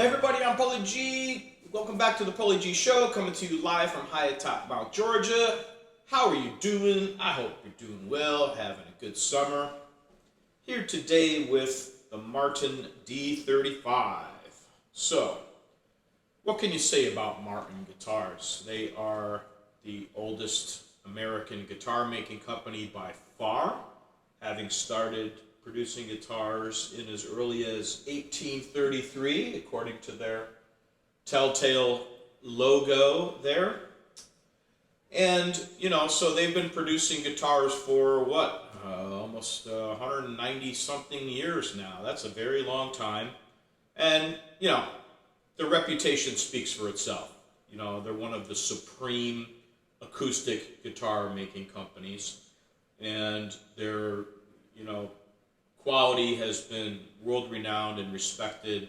Hey everybody, I'm Paulie G. Welcome back to the Paulie G Show, coming to you live from high atop Mount Georgia. How are you doing? I hope you're doing well, having a good summer. Here today with the Martin D35. So, what can you say about Martin guitars? They are the oldest American guitar making company by far, having started producing guitars in as early as 1833, according to their telltale logo there. And, so they've been producing guitars for what? Almost 190 something years now. That's a very long time. And, their reputation speaks for itself. They're one of the supreme acoustic guitar making companies. And their, quality has been world-renowned and respected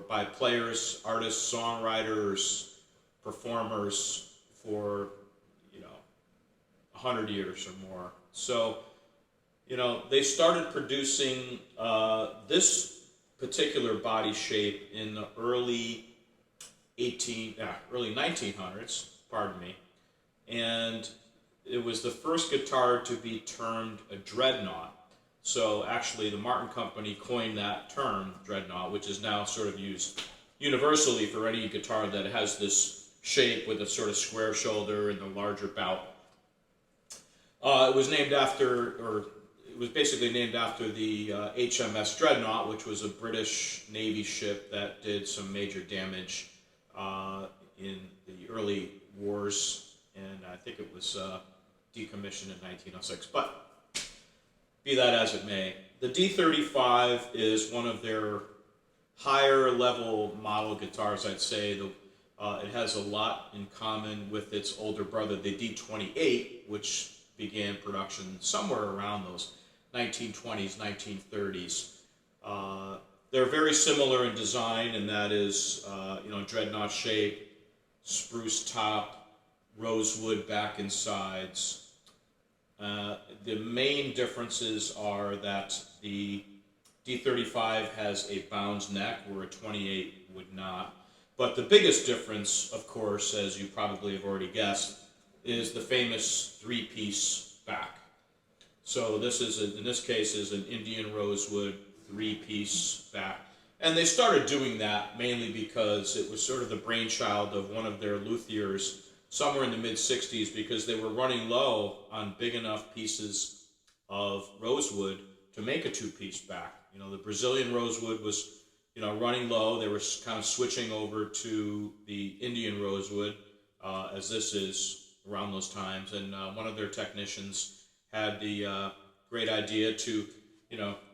by players, artists, songwriters, performers for 100 years or more. So, they started producing this particular body shape in the early 1900s, pardon me, and it was the first guitar to be termed a dreadnought. So actually the Martin Company coined that term, dreadnought, which is now sort of used universally for any guitar that has this shape with a sort of square shoulder and the larger bout. It was basically named after the HMS Dreadnought, which was a British Navy ship that did some major damage in the early wars, and I think it was decommissioned in 1906. But be that as it may, the D35 is one of their higher level model guitars, I'd say. It has a lot in common with its older brother, the D28, which began production somewhere around those 1920s, 1930s. They're very similar in design, and that is, dreadnought shape, spruce top, rosewood back and sides. The main differences are that the D35 has a bound neck where a 28 would not. But the biggest difference, of course, as you probably have already guessed, is the famous three-piece back. So this is, in this case, is an Indian rosewood three-piece back. And they started doing that mainly because it was sort of the brainchild of one of their luthiers somewhere in the mid-60s, because they were running low on big enough pieces of rosewood to make a two-piece back. The Brazilian rosewood was, running low. They were kind of switching over to the Indian rosewood, as this is around those times. And one of their technicians had the great idea to,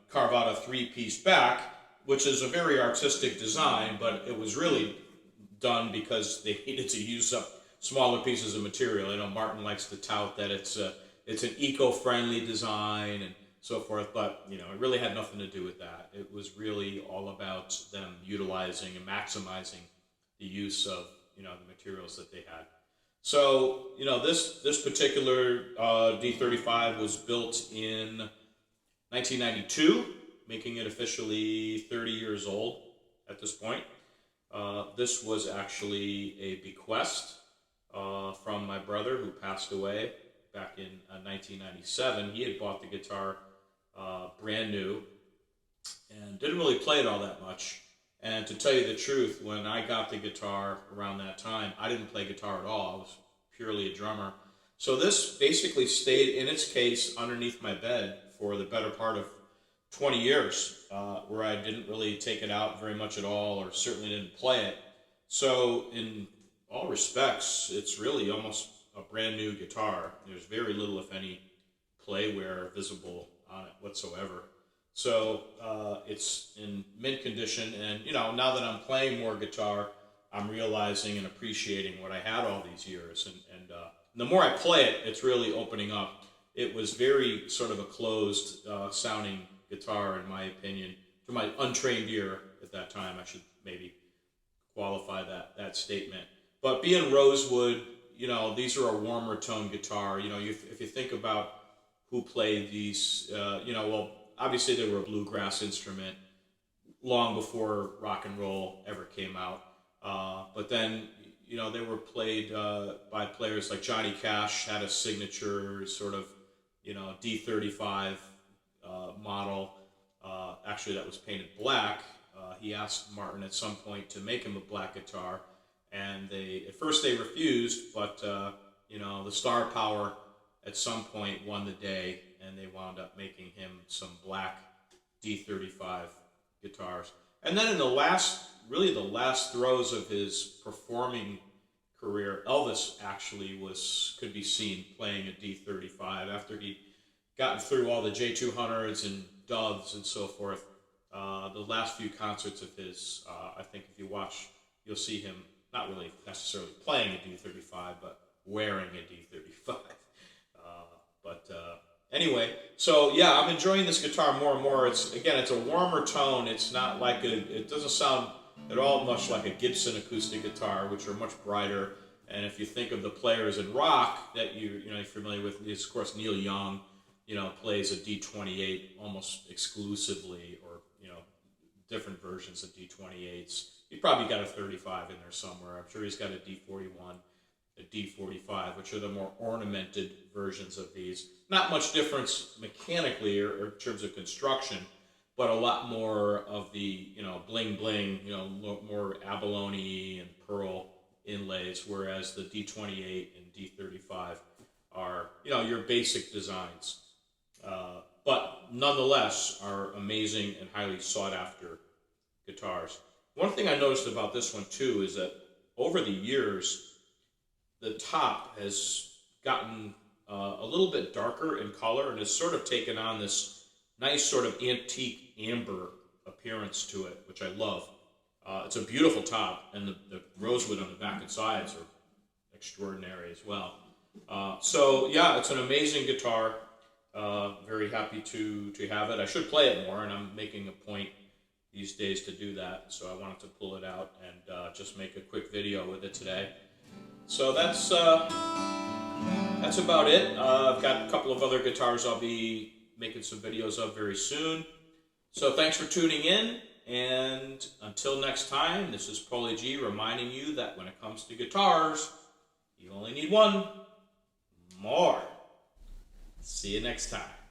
carve out a three-piece back, which is a very artistic design, but it was really done because they needed to use up smaller pieces of material. Martin likes to tout that it's an eco-friendly design and so forth, but it really had nothing to do with that. It was really all about them utilizing and maximizing the use of the materials that they had. So this particular D35 was built in 1992, making it officially 30 years old at this point. This was actually a bequest from my brother, who passed away back in 1997. He had bought the guitar brand new and didn't really play it all that much. And to tell you the truth, when I got the guitar around that time, I didn't play guitar at all. I was purely a drummer. So this basically stayed in its case underneath my bed for the better part of 20 years, where I didn't really take it out very much at all, or certainly didn't play it. So in all respects, it's really almost a brand new guitar. There's very little, if any, playware visible on it whatsoever. So it's in mint condition, and now that I'm playing more guitar, I'm realizing and appreciating what I had all these years. And the more I play it, it's really opening up. It was very sort of a closed sounding guitar, in my opinion, to my untrained ear at that time. I should maybe qualify that statement. But being rosewood, these are a warmer tone guitar. If you think about who played these, well, obviously they were a bluegrass instrument. long before rock and roll ever came out. But then, you know, they were played by players like Johnny Cash had a signature sort of, you know, D35 model. Actually, that was painted black. He asked Martin at some point to make him a black guitar, and at first they refused, but you know, the star power at some point won the day, and they wound up making him some black D35 guitars. And then in the last throes of his performing career, Elvis actually could be seen playing a D35 after he'd gotten through all the J200s and Doves and so forth. The last few concerts of his, I think if you watch, you'll see him not really necessarily playing a D35, but wearing a D35. Anyway, so yeah, I'm enjoying this guitar more and more. It's a warmer tone. It's not like it doesn't sound at all much like a Gibson acoustic guitar, which are much brighter. And if you think of the players in rock that you're familiar with, is of course Neil Young, you know, plays a D28 almost exclusively, or you know, different versions of D28s. He probably got a 35 in there somewhere. I'm sure he's got a D41, a D45, which are the more ornamented versions of these. Not much difference mechanically or in terms of construction, but a lot more of the, you know, bling bling, you know, more abalone and pearl inlays, whereas the D28 and D35 are, you know, your basic designs. But nonetheless are amazing and highly sought after guitars. One thing I noticed about this one too is that over the years, the top has gotten a little bit darker in color and has sort of taken on this nice sort of antique amber appearance to it, which I love. It's a beautiful top, and the rosewood on the back and sides are extraordinary as well. So yeah, it's an amazing guitar. Very happy to have it. I should play it more, and I'm making a point these days to do that. So I wanted to pull it out and just make a quick video with it today. So that's about it. I've got a couple of other guitars I'll be making some videos of very soon. So thanks for tuning in, and until next time, this is Paulie G reminding you that when it comes to guitars, you only need one more. See you next time.